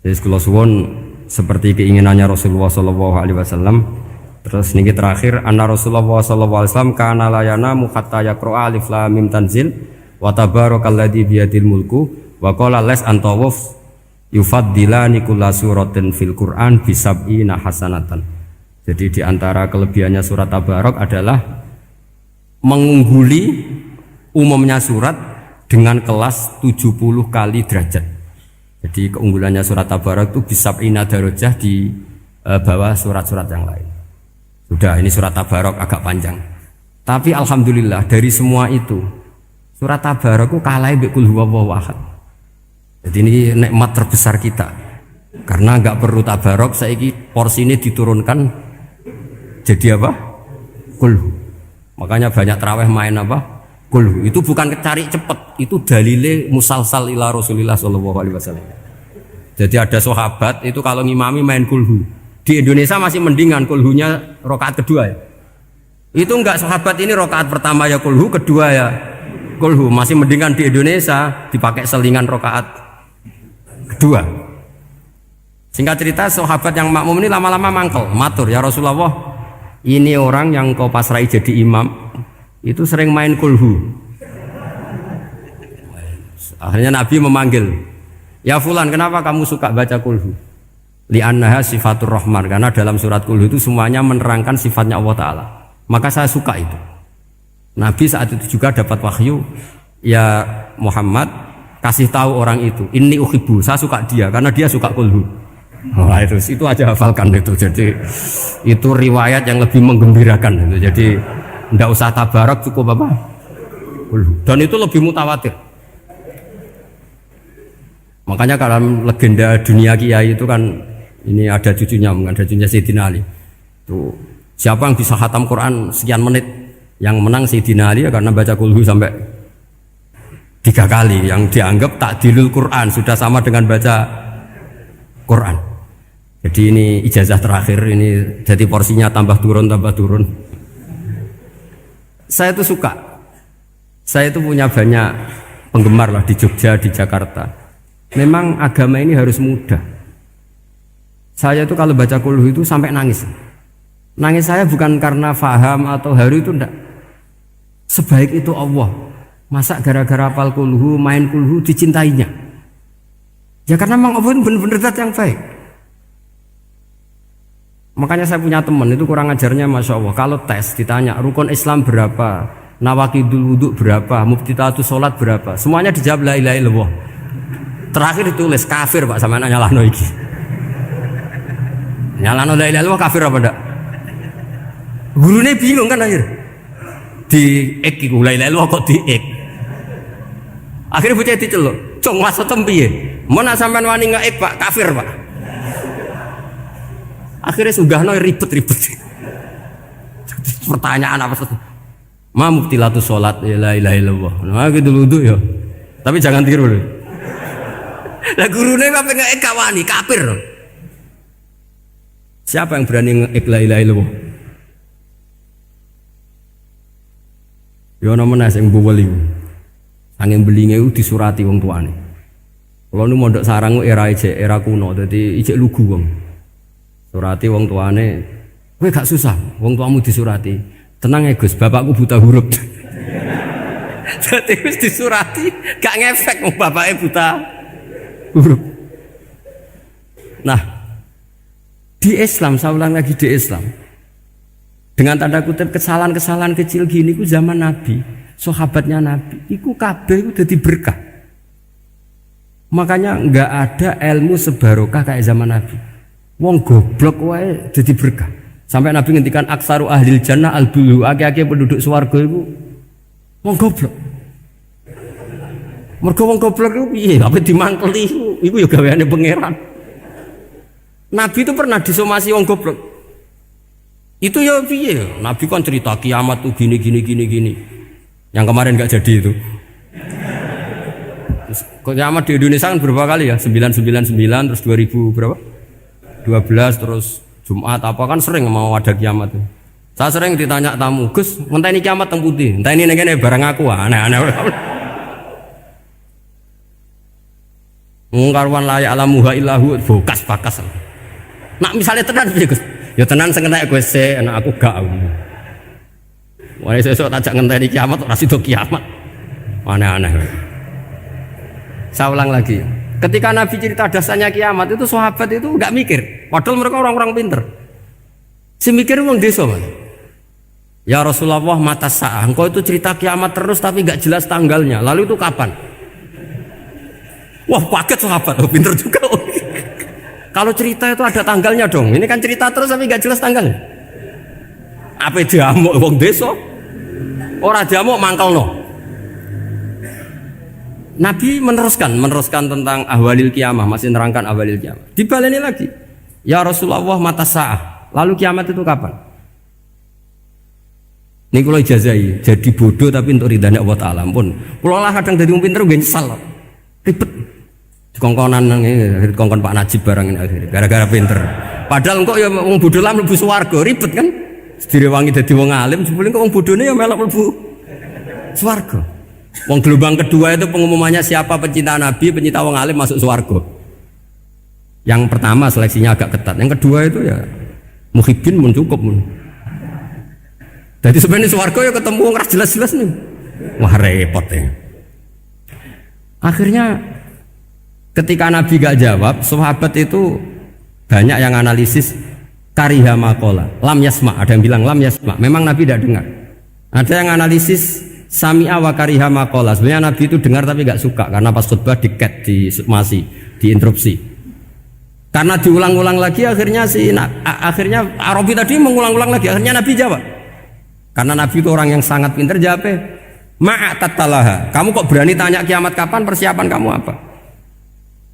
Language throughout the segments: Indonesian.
Jadi kula suwun seperti keinginannya Rasulullah sallallahu alaihi wasallam. Terus niki terakhir anna Rasulullah sallallahu alaihi wasallam kana la yanamu hatta yaqra alif lam mim tanzil wa tabarakalladzi biyadil mulku wa qala las antawuf yufaddilani kulla suratin fil Qur'an bisab'ina hasanatan. Jadi di antara kelebihannya surat Tabarok adalah mengungguli umumnya surat dengan kelas 70 kali derajat. Jadi keunggulannya surat Tabarok itu bisab'ina darajah di bawah surat-surat yang lain. Sudah, ini surat Tabarok agak panjang. Tapi alhamdulillah dari semua itu surat Tabarok itu kalah mbek Qul huwallahu ahad. Jadi ini nikmat terbesar kita. Karena enggak perlu Tabarok, saiki porsi ini diturunkan jadi apa? Qul. Makanya banyak tarawih main apa? Qul. Itu bukan cari cepet, itu dalile musalsal ila Rasulillah sallallahu alaihi wasallam. Jadi ada sahabat itu kalau ngimami main kulhu. Di Indonesia masih mendingan kulhunya rakaat kedua ya. Itu enggak sahabat ini rakaat pertama ya kulhu, kedua ya kulhu. Masih mendingan di Indonesia dipakai selingan rakaat kedua. Singkat cerita sahabat yang makmum ini lama-lama mangkel, matur ya Rasulullah, ini orang yang kau pasrai jadi imam itu sering main kulhu. Akhirnya Nabi memanggil, ya fulan, kenapa kamu suka baca kulhu? Li'annaha sifatur rahman, karena dalam surat kulhu itu semuanya menerangkan sifatnya Allah Ta'ala. Maka saya suka itu. Nabi saat itu juga dapat wahyu, ya Muhammad kasih tahu orang itu, inni uhibbu, saya suka dia karena dia suka kulhu. Nah, itu aja hafalkan itu. Jadi itu riwayat yang lebih menggembirakan itu. Jadi ndak usah Tabarok, cukup apa? Kulhu. Dan itu lebih mutawatir. Makanya kalau legenda dunia kiai itu kan ini ada cucunya Sayyidina Ali. Tuh, siapa yang bisa khatam Quran sekian menit, yang menang Sayyidina Ali ya, karena baca kulhu sampai 3 kali, yang dianggap takdilul Quran, sudah sama dengan baca Quran. Jadi ini ijazah terakhir, ini jadi porsinya tambah turun. Saya itu suka. Saya itu punya banyak penggemar lah di Jogja, di Jakarta. Memang agama ini harus mudah. Saya itu kalau baca kulhu itu sampai nangis. Nangis saya bukan karena faham atau haru, itu enggak. Sebaik itu Allah. Masa gara-gara hafal kulhu, main kulhu dicintainya? Ya karena memang Allah itu benar-benar zat yang baik. Makanya saya punya teman itu kurang ajarnya Masya Allah. Kalau tes ditanya rukun Islam berapa, nawakidul wudhu berapa, muftitatus sholat berapa, semuanya dijawab la ilaha illallah. Terakhir ditulis kafir Pak, sama nyalahno iki. Nyalahno la ilaha illallah kafir apa ndak? Gurune bingung kan akhir. Di ek iku la ilaha illallah kok di ek. Akhirnya bocah diceluk, "Cung maksudem piye? Mun sampean wani ngeek Pak, kafir Pak." Akhirnya sugahno ribet-ribet. Pertanyaan apa saja? Ma mubtilatus sholat la ilaha illallah. Nah gitu wudu ya. Tapi jangan tiru loh. Lah gurune kok pengen kawani kafir. Siapa yang berani ngeek la ilaha illallah? Yo namanya sing boweli. Angin belinge itu disurati wong tuane. Kalau nu mondok sarang era kuno, jadi ijek lugu wong. Surati wong tuane, kowe gak susah, wong tuamu disurati. Tenang ya Gus, bapakku buta huruf. Jadi wis disurati, gak ngefek wong bapaknya buta huruf. Nah, di Islam, saya ulang lagi di Islam. Dengan tanda kutip kesalahan-kesalahan kecil gini ku zaman Nabi, sahabatnya Nabi, iku kabeh iku dadi berkah. Makanya enggak ada ilmu sebarokah kayak zaman Nabi. Wong goblok wae dadi berkah. Sampai Nabi ngendikan aksaru ahlil jannah al-bulu, akeh-akeh penduduk swarga iku wong goblok. Mergo wong goblok iku piye? Apa dimangkeli iku ya gaweane pangeran. Nabi itu pernah disomasi wong goblok. Itu ya piye? Nabi kan cerita kiamat tuh gini. Yang kemarin enggak jadi itu. Kiamat di Indonesia kan berapa kali ya? 999 terus 2000 berapa? 12 terus Jumat apa kan sering mau ada kiamat. Saya sering ditanya tamu, Gus, ngenteni kiamat teng putih. Entah ini barang aku aneh-aneh. Ngkarwan layak alamuha illahu bokas bakas. Nak misalnya tenan piye Gus? Ya tenan sing entek Gus se, anak aku gak. Wah sesuk tak ngenteni kiamat ora sida kiamat. Aneh-aneh. Saya ulang lagi. Ketika Nabi cerita dasarnya kiamat itu sahabat itu enggak mikir. Padahal mereka orang-orang pinter. Si mikir wong desa, Mas. Ya Rasulullah mata sa'ah. Engkau itu cerita kiamat terus tapi enggak jelas tanggalnya. Lalu itu kapan? Wah, paket sahabat. Oh, pinter juga. Kalau cerita itu ada tanggalnya dong. Ini kan cerita terus tapi enggak jelas tanggalnya. Apa diamuk wong desa? Ora diamuk mangkelno. Nabi meneruskan tentang ahwalil kiamah, masih nerangkan ahwalil kiamah. Dibaleni lagi. Ya Rasulullah mata sa'ah. Lalu kiamat itu kapan? Ini kalau ijazai, jadi bodoh tapi untuk ridhanya Allah Ta'ala pun. Kalau lah kadang jadi pinter gue nyesal. Ribet. Kongkonan ini, kongkon Pak Najib barang ini akhirnya. Gara-gara pinter. Padahal kok ya wong bodoh lah mlebu swarga, ribet kan? Direwangi dadi wong alim, sebelum kok wong bodohne ya melok mlebu swarga. Wong gelombang kedua itu pengumumannya siapa pencinta Nabi, pencinta wong alim masuk swarga. Yang pertama seleksinya agak ketat, yang kedua itu ya muhibbin mun cukup mun. Jadi sebenarnya swarga ya ketemu wong ora jelas-jelas nih. Wah repot ya. Akhirnya ketika Nabi gak jawab, sahabat itu banyak yang analisis kariha maqala, lam yasma, ada yang bilang lam yasma, memang Nabi tidak dengar. Ada yang analisis sami'a wa kariha maqala, sebenarnya Nabi itu dengar tapi gak suka karena pas khutbah diket, diinterupsi. Karena diulang-ulang lagi akhirnya akhirnya Arabi tadi mengulang-ulang lagi, akhirnya Nabi jawab. Karena Nabi itu orang yang sangat pintar, jawabnya ma'atatalaha, kamu kok berani tanya kiamat kapan, persiapan kamu apa?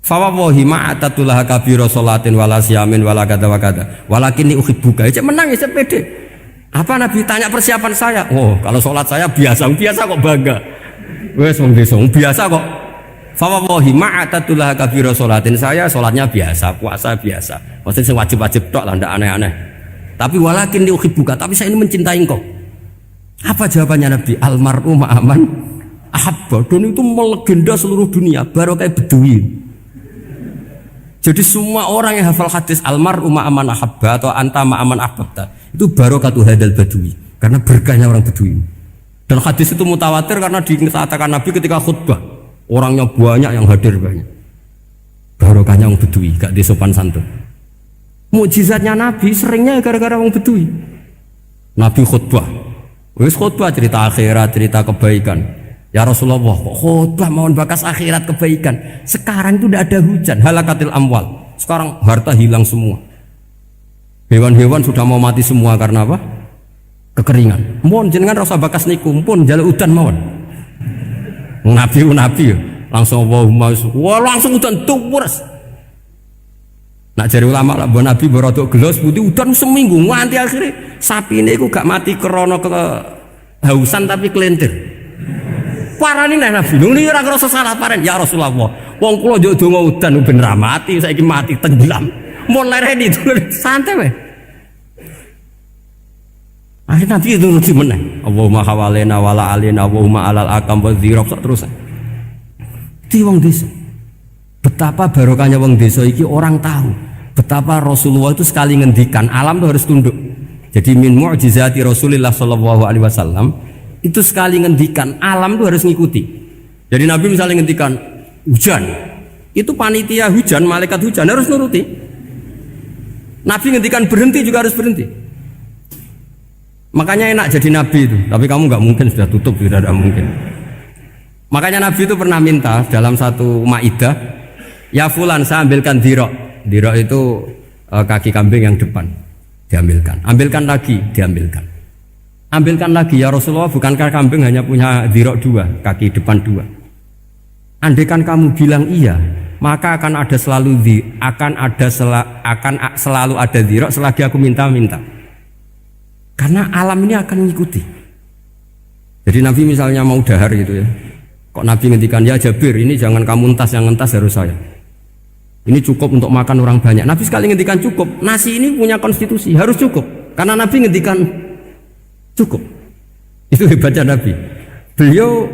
Fawawahi ma'atatulaha kabiro sholatin wala siyamin wala kata wa kata walakinni uhibbuka. Cek menang ya pede. Apa Nabi tanya persiapan saya? Oh kalau sholat saya biasa kok bangga. Wes wong desa biasa kok. Fawawahi ma'atatulaha kabiro sholatin, saya sholatnya biasa, puasa biasa. Maksudnya wajib-wajib tok lah, ndak aneh-aneh. Tapi walakinni uhibbuka, tapi saya ini mencintai engkau. Apa jawabannya Nabi? Almar'u ma'aman ahabba. Dan itu melegenda seluruh dunia, baru kayak Bedui. Jadi semua orang yang hafal hadis almar'u ma'aman ahabba atau anta ma'aman ahbabta itu barokatu hadal badui, karena berkahnya orang Bedui. Dan hadis itu mutawatir karena dikatakan Nabi ketika khutbah orangnya banyak yang hadir banyak. Barokahnya orang Bedui, gak disopan santun. Mukjizatnya Nabi seringnya gara-gara orang Bedui. Nabi khutbah, wis khutbah cerita akhirat, cerita kebaikan. Ya Rasulullah, kok khutbah mohon bakas akhirat kebaikan. Sekarang itu tidak ada hujan, halakatil amwal. Sekarang harta hilang semua. Hewan-hewan sudah mau mati semua karena apa? Kekeringan. Mohon jenengan rasa bakas niku, pun jaluk udan mohon. Nabi langsung wah langsung udan tuwes. Nak jari ulama lah, Nabi berodok gelos putih udan seminggu nganti akhirnya sapi ini gak mati krono kehausan tapi kelentir. Parani nek Nabi nuli ora ngrasa salah paren ya Rasulullah. Wong kula njuk donga udan ben ra mati, saiki mati tenggelam. Mun lereni santai wae. Akhirnya Nabi itu lucu meneh. Allahumma hawalena wala alina Allahumma alal akam wa dzirab terus. Di wong desa. Betapa barokahnya wong desa iki orang tahu. Betapa Rasulullah itu sekali ngendikan alam itu harus tunduk. Jadi min mu'jizati Rasulullah sallallahu alaihi wasallam itu sekali ngendikan alam itu harus ngikuti. Jadi Nabi misalnya ngendikan hujan, itu panitia hujan, malaikat hujan harus nuruti. Nabi ngendikan berhenti juga harus berhenti. Makanya enak jadi Nabi itu. Tapi kamu nggak mungkin, sudah tutup, sudah tidak mungkin. Makanya Nabi itu pernah minta dalam satu maidah, ya fulan saya ambilkan dirok. Dirok itu kaki kambing yang depan, diambilkan. Ambilkan lagi, diambilkan. Ambilkan lagi ya Rasulullah, bukankah kambing hanya punya dirok dua, kaki depan dua? Andaikan kamu bilang iya, maka akan selalu ada dirok selagi aku minta-minta. Karena alam ini akan mengikuti. Jadi Nabi misalnya mau dahar gitu ya, kok Nabi ngendikan ya Jabir, ini jangan kamu entas, yang entas harus saya. Ini cukup untuk makan orang banyak. Nabi sekali ngendikan cukup. Nasi ini punya konstitusi, harus cukup. Karena Nabi ngendikan cukup. Itu hebatnya Nabi. Beliau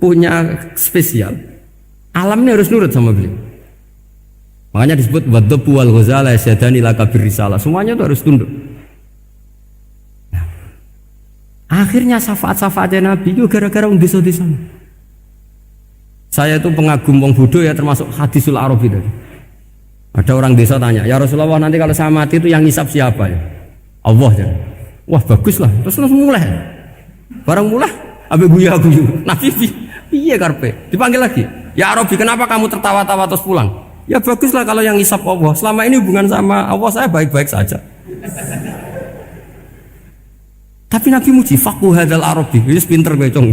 punya spesial. Alam ini harus nurut sama beliau. Makanya disebut wadhabu wal ghazala yasyadani laka birrisalah. Semuanya itu harus tunduk. Nah, akhirnya syafaat-syafaatnya Nabi itu gara-gara wong desa-desa. Saya itu pengagum wong Buddha ya, termasuk hadisul Arabi tadi. Ada orang desa tanya, "Ya Rasulullah, nanti kalau saya mati itu yang ngisap siapa ya?" Allah ya. Wah, bagus lah. Terus mulai. Barang mulai abe guya-guyu. Nabi piye karepe? Dipanggil lagi. "Ya Arabi, kenapa kamu tertawa-tawa terus pulang?" "Ya baguslah kalau yang ngisap Allah. Selama ini hubungan sama Allah saya baik-baik saja." Tapi Nabi muji faqhu hadzal Arabi. Wis pinter kowe cong.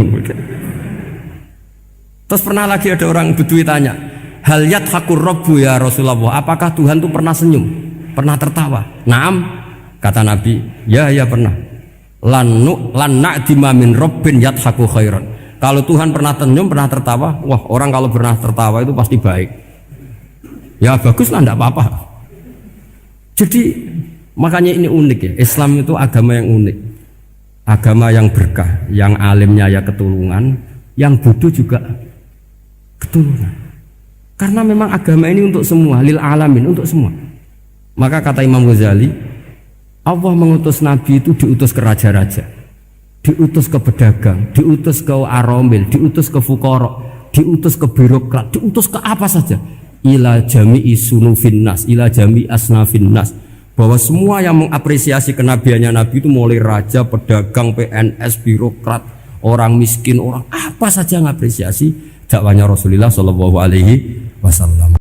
Terus pernah lagi ada orang Bedui tanya, "Hal yadhakur rabbu ya Rasulullah? Apakah Tuhan itu pernah senyum? Pernah tertawa?" "Naam," kata Nabi. Ya pernah. Lan na'dima min rabbin yadhaku khairan. Kalau Tuhan pernah senyum, pernah tertawa, wah orang kalau pernah tertawa itu pasti baik. Ya baguslah, enggak apa-apa. Jadi makanya ini unik ya. Islam itu agama yang unik. Agama yang berkah, yang alimnya ya ketulungan, yang bodoh juga ketulungan. Karena memang agama ini untuk semua, lil alamin, untuk semua. Maka kata Imam Ghazali, Allah mengutus Nabi itu diutus ke raja-raja, diutus ke pedagang, diutus ke aromil, diutus ke fukara, diutus ke birokrat, diutus ke apa saja. Ila jami'i sunufin nas, ila jami'i asnafin nas. Bahwa semua yang mengapresiasi kenabiannya Nabi itu mulai raja, pedagang, PNS, birokrat, orang miskin, orang apa saja mengapresiasi dakwahnya Rasulullah Shallallahu Alaihi Wasallam.